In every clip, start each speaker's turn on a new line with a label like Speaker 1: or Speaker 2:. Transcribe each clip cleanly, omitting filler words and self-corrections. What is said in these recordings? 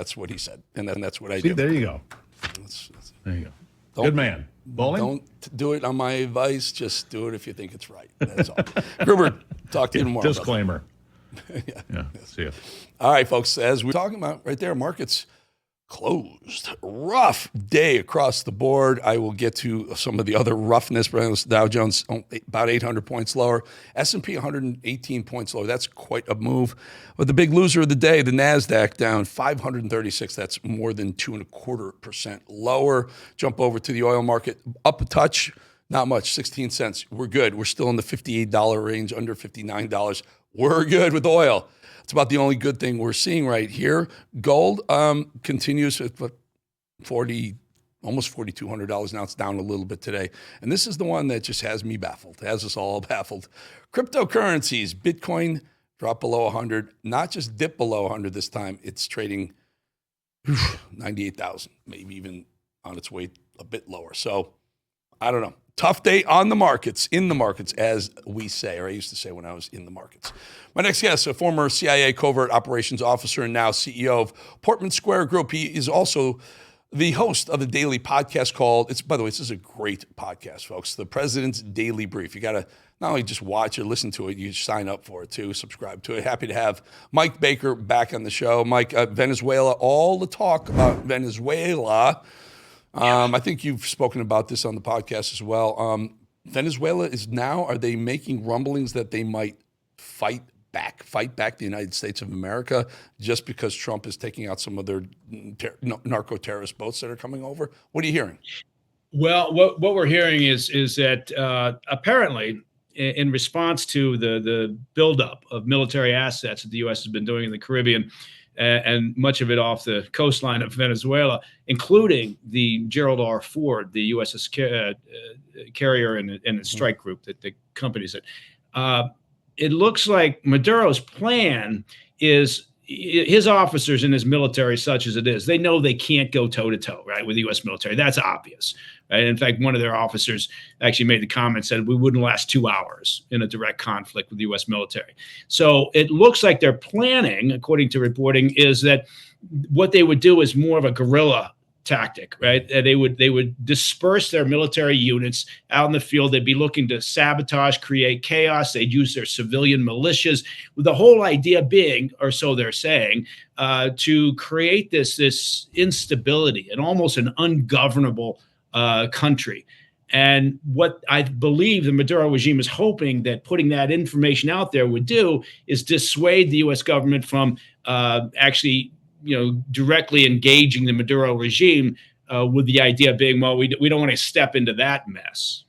Speaker 1: That's what he said, and that's what I
Speaker 2: See,
Speaker 1: do.
Speaker 2: there you go. There you go. Good man. Bowling?
Speaker 1: Don't do it on my advice. Just do it if you think it's right. That's all. Gruber, talk to you tomorrow.
Speaker 2: Disclaimer. Yeah. See ya.
Speaker 1: All right, folks, as we're talking about right there, markets closed. Rough day across the board. I will get to some of the other roughness. Dow Jones about 800 points lower. S&P 118 points lower. That's quite a move. But the big loser of the day, the NASDAQ down 536. That's more than 2.25% lower. Jump over to the oil market. Up a touch. Not much, 16 cents. We're good. We're still in the $58 range, under $59. We're good with oil. It's about the only good thing we're seeing right here. Gold continues at almost $4,200 now. It's down a little bit today. And this is the one that just has me baffled, has us all baffled. Cryptocurrencies, Bitcoin dropped below 100, not just dip below 100 this time. It's trading 98,000, maybe even on its way a bit lower. So I don't know. Tough day on the markets, in the markets, as we say, or I used to say when I was in the markets. My next guest, a former CIA covert operations officer and now CEO of Portman Square Group. He is also the host of a daily podcast called, by the way, this is a great podcast, folks, The President's Daily Brief. You got to not only just watch or listen to it, you sign up for it too, subscribe to it. Happy to have Mike Baker back on the show. Mike, Venezuela, all the talk about Venezuela. I think you've spoken about this on the podcast as well. Venezuela is now, are they making rumblings that they might fight back the United States of America just because Trump is taking out some of their narco terrorist boats that are coming over? What are you hearing?
Speaker 3: Well, what we're hearing is that apparently in response to the buildup of military assets that the U.S. has been doing in the Caribbean, and much of it off the coastline of Venezuela, including the Gerald R. Ford, the USS carrier and the strike group that accompanies it. It looks like Maduro's plan is his officers and his military, such as it is, they know they can't go toe-to-toe, right, with the U.S. military. That's obvious. Right? In fact, one of their officers actually made the comment, said we wouldn't last 2 hours in a direct conflict with the U.S. military. So it looks like they're planning, according to reporting, is that what they would do is more of a guerrilla tactic, right? They would disperse their military units out in the field. They'd be looking to sabotage, create chaos. They'd use their civilian militias, with the whole idea being, or so they're saying, to create this instability and almost an ungovernable country. And what I believe the Maduro regime is hoping that putting that information out there would do is dissuade the U.S. government from actually directly engaging the Maduro regime, with the idea being, well, we don't want to step into that mess.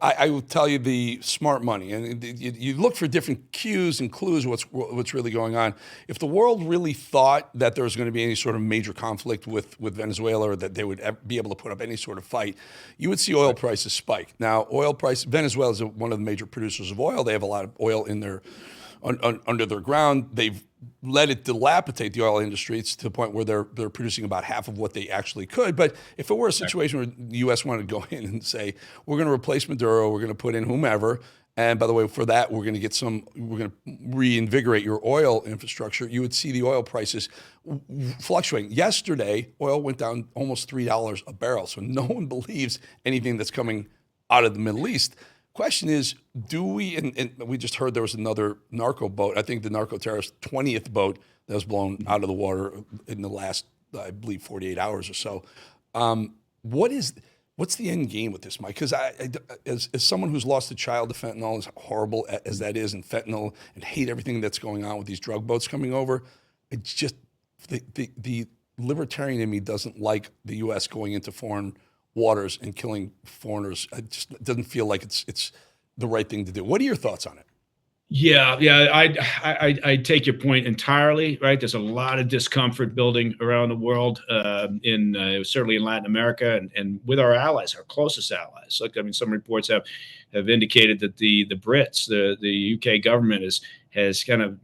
Speaker 1: I will tell you the smart money, and you look for different cues and clues what's really going on. If the world really thought that there was going to be any sort of major conflict with Venezuela, or that they would be able to put up any sort of fight, you would see oil prices spike. Now, Venezuela is one of the major producers of oil. They have a lot of oil in their under their ground. They've let it dilapidate, the oil industry. It's to the point where they're producing about half of what they actually could. But if it were a situation where the U.S. wanted to go in and say, we're going to replace Maduro, we're going to put in whomever, and by the way, for that, we're going to reinvigorate your oil infrastructure, you would see the oil prices fluctuating. Yesterday, oil went down almost $3 a barrel. So no one believes anything that's coming out of the Middle East. Question is, do we, and we just heard there was another narco boat, I think the narco terrorist 20th boat that was blown out of the water in the last, I believe, 48 hours or so. What's the end game with this, Mike? Because as someone who's lost a child to fentanyl, as horrible as that is, and fentanyl, and hate everything that's going on with these drug boats coming over, it's just, the libertarian in me doesn't like the U.S. going into foreign waters and killing foreigners. It just doesn't feel like it's the right thing to do. What are your thoughts on it?
Speaker 3: Yeah, I take your point entirely. Right, there's a lot of discomfort building around the world, certainly in Latin America, and with our allies, our closest allies. Look, I mean, some reports have indicated that the Brits, the UK government has kind of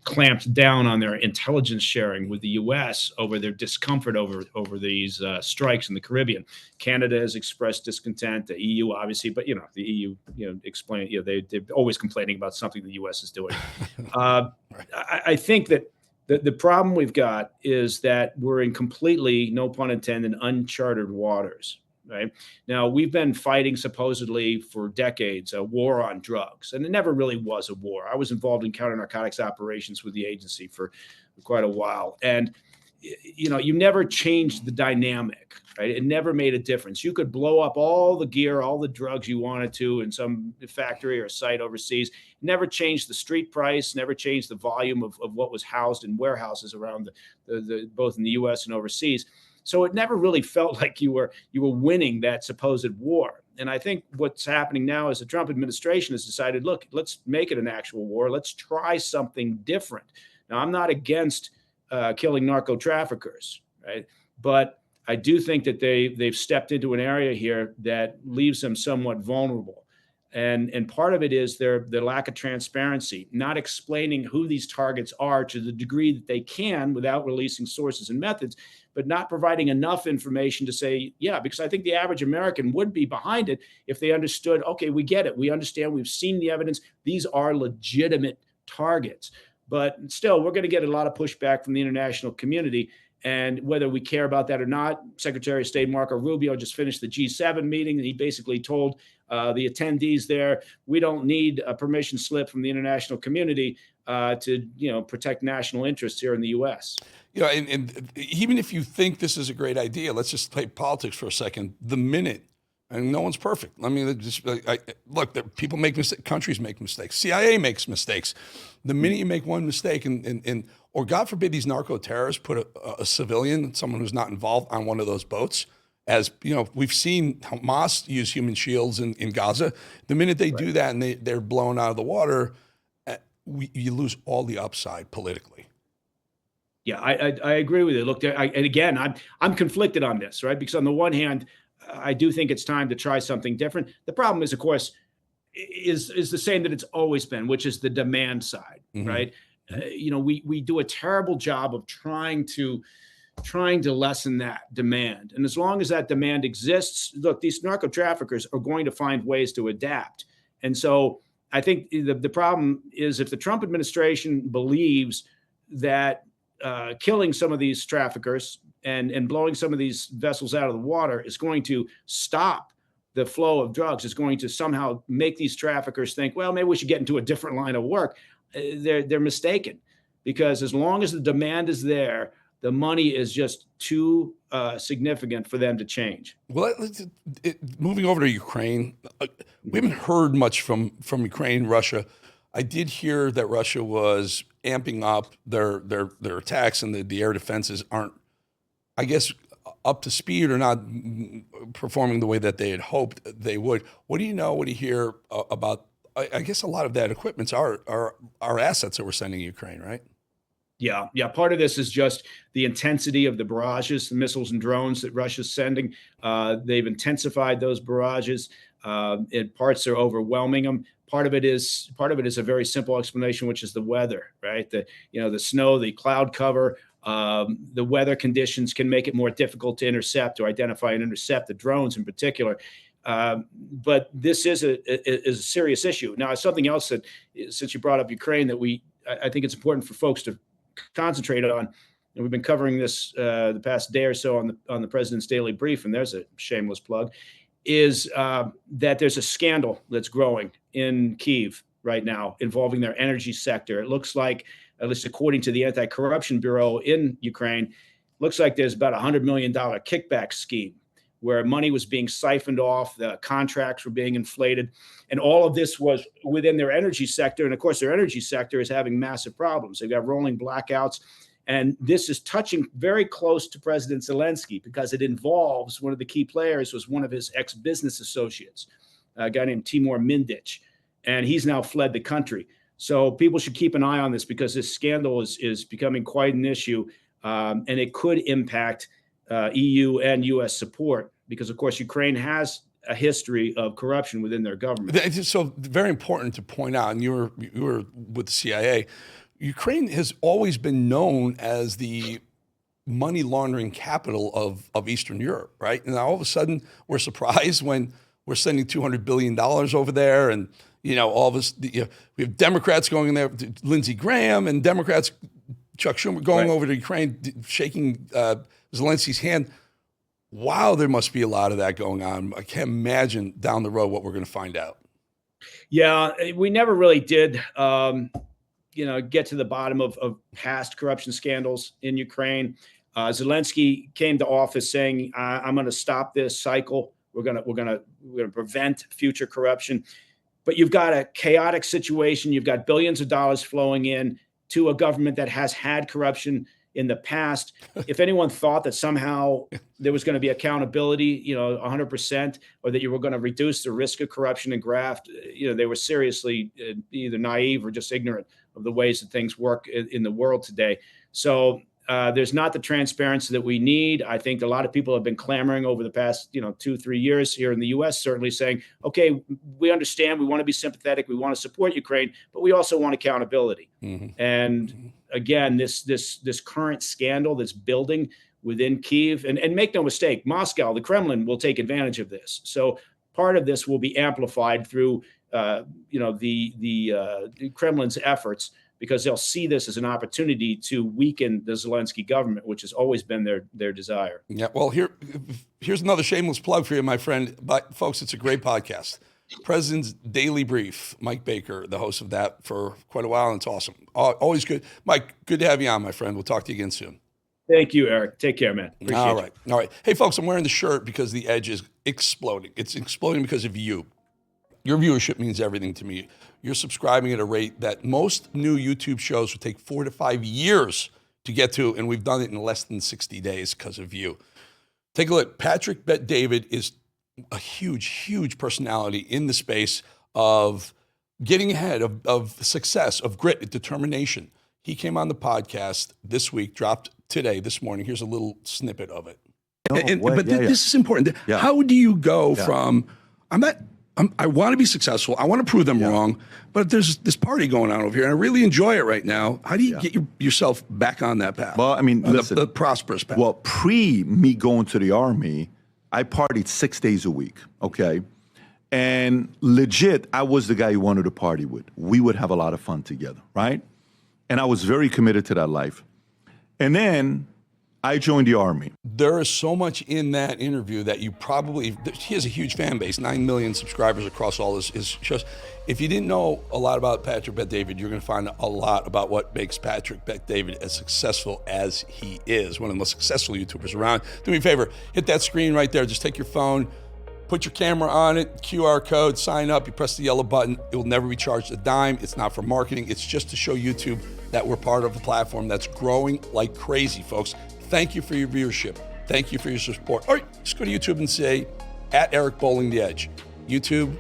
Speaker 3: clamped down on their intelligence sharing with the U.S. over their discomfort over these strikes in the Caribbean. Canada has expressed discontent, the EU obviously, but the EU they're always complaining about something the U.S. is doing. I think that The problem we've got is that we're in completely, no pun intended, uncharted waters. Right now, we've been fighting supposedly for decades a war on drugs, and it never really was a war. I was involved in counter narcotics operations with the agency for quite a while, and you never changed the dynamic. Right, it never made a difference. You could blow up all the gear, all the drugs you wanted to in some factory or site overseas. Never changed the street price. Never changed the volume of what was housed in warehouses around the both in the U.S. and overseas. So it never really felt like you were winning that supposed war. And I think what's happening now is the Trump administration has decided, look, let's make it an actual war. Let's try something different. Now, I'm not against killing narco traffickers, right? But I do think that they've stepped into an area here that leaves them somewhat vulnerable. And part of it is their lack of transparency, not explaining who these targets are to the degree that they can without releasing sources and methods, but not providing enough information to say, yeah, because I think the average American would be behind it if they understood, okay, we get it. We understand. We've seen the evidence. These are legitimate targets. But still, we're going to get a lot of pushback from the international community. And whether we care about that or not, Secretary of State Marco Rubio just finished the G7 meeting, and he basically told the attendees there, we don't need a permission slip from the international community to protect national interests here in the U.S.
Speaker 1: And even if you think this is a great idea, let's just play politics for a second. The minute, and no one's perfect. I mean, look, people make mistakes. Countries make mistakes. CIA makes mistakes. The minute you make one mistake, or God forbid, these narco terrorists put a civilian, someone who's not involved, on one of those boats. As you know, we've seen Hamas use human shields in Gaza. The minute they do that and they're blown out of the water, you lose all the upside politically.
Speaker 3: Yeah, I agree with you. Look, and again, I'm conflicted on this, right? Because on the one hand, I do think it's time to try something different. The problem is, of course, is the same that it's always been, which is the demand side, right? We do a terrible job of trying to lessen that demand. And as long as that demand exists, look, these narco traffickers are going to find ways to adapt. And so I think the problem is if the Trump administration believes that killing some of these traffickers and blowing some of these vessels out of the water is going to stop the flow of drugs, is going to somehow make these traffickers think, well, maybe we should get into a different line of work. They're mistaken, because as long as the demand is there, the money is just too significant for them to change.
Speaker 1: Well, moving over to Ukraine, we haven't heard much from Ukraine, Russia. I did hear that Russia was amping up their attacks, and the air defenses aren't, I guess, up to speed or not performing the way that they had hoped they would. What do you know? What do you hear about? I guess a lot of that equipment's our assets that we're sending to Ukraine, right?
Speaker 3: Yeah. Part of this is just the intensity of the barrages, the missiles and drones that Russia's sending. They've intensified those barrages. And parts are overwhelming them. Part of it is a very simple explanation, which is the weather, right? The snow, the cloud cover, the weather conditions can make it more difficult to intercept or identify and intercept the drones in particular. But this is a serious issue. Now, something else that, since you brought up Ukraine, that I think it's important for folks to concentrate on, and we've been covering this the past day or so on the President's Daily Brief, and there's a shameless plug, is that there's a scandal that's growing in Kyiv right now involving their energy sector. It looks like, at least according to the Anti-Corruption Bureau in Ukraine, looks like there's about $100 million kickback scheme where money was being siphoned off, the contracts were being inflated, and all of this was within their energy sector. And of course, their energy sector is having massive problems. They've got rolling blackouts. And this is touching very close to President Zelensky, because it involves one of the key players was one of his ex-business associates, a guy named Timur Mindich, and he's now fled the country. So people should keep an eye on this, because this scandal is becoming quite an issue, and it could impact EU and U.S. support, because, of course, Ukraine has a history of corruption within their government.
Speaker 1: So very important to point out, and you were with the CIA, Ukraine has always been known as the money laundering capital of Eastern Europe, right? And now all of a sudden we're surprised when we're sending $200 billion over there, and all of us, we have Democrats going in there, Lindsey Graham, and Democrats Chuck Schumer going over to Ukraine, shaking Zelensky's hand. Wow, there must be a lot of that going on. I can't imagine down the road what we're going to find out.
Speaker 3: Yeah, we never really did, get to the bottom of past corruption scandals in Ukraine. Zelensky came to office saying, "I'm going to stop this cycle. We're going to prevent future corruption." But you've got a chaotic situation. You've got billions of dollars flowing in to a government that has had corruption in the past. If anyone thought that somehow there was going to be accountability, 100%, or that you were going to reduce the risk of corruption and graft, they were seriously either naive or just ignorant of the ways that things work in the world today. So there's not the transparency that we need. I think a lot of people have been clamoring over the past, 2-3 years here in the U.S., certainly saying, okay, we understand, we want to be sympathetic, we want to support Ukraine, but we also want accountability. And again, this current scandal that's building within Kyiv, and make no mistake, Moscow, the Kremlin will take advantage of this. So part of this will be amplified through, the Kremlin's efforts, because they'll see this as an opportunity to weaken the Zelensky government, which has always been their desire.
Speaker 1: Yeah, well, here's another shameless plug for you, my friend. But folks, it's a great podcast. President's Daily Brief, Mike Baker, the host of that for quite a while, and it's awesome. Always good. Mike, good to have you on, my friend. We'll talk to you again soon.
Speaker 3: Thank you, Eric. Take care, man. Appreciate
Speaker 1: All right. Hey, folks, I'm wearing the shirt because the edge is exploding. It's exploding because of you. Your viewership means everything to me. You're subscribing at a rate that most new YouTube shows would take 4 to 5 years to get to, and we've done it in less than 60 days because of you. Take a look. Patrick Bet-David is a huge, huge personality in the space of getting ahead, of success, of grit, determination. He came on the podcast this week, dropped today, this morning. Here's a little snippet of it. This is important. Yeah. How do you go from, I want to be successful, I want to prove them wrong, but there's this party going on over here, and I really enjoy it right now. How do you get yourself back on that path?
Speaker 4: Well, I mean, listen,
Speaker 1: the prosperous path.
Speaker 4: Well, pre me going to the Army, I partied 6 days a week, okay? And legit, I was the guy you wanted to party with. We would have a lot of fun together, right? And I was very committed to that life. And then I joined the Army.
Speaker 1: There is so much in that interview that you probably, he has a huge fan base, 9 million subscribers across all his shows. If you didn't know a lot about Patrick Bet-David, you're going to find a lot about what makes Patrick Bet-David as successful as he is, one of the most successful YouTubers around. Do me a favor, hit that screen right there. Just take your phone, put your camera on it, QR code, sign up, you press the yellow button. It will never be charged a dime. It's not for marketing. It's just to show YouTube that we're part of a platform that's growing like crazy, folks. Thank you for your viewership. Thank you for your support. Or just go to YouTube and say, @EricBowlingTheEdge. YouTube,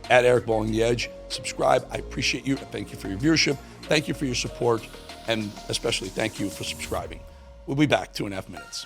Speaker 1: @EricBowlingTheEdge. Subscribe. I appreciate you. Thank you for your viewership. Thank you for your support. And especially thank you for subscribing. We'll be back 2.5 minutes.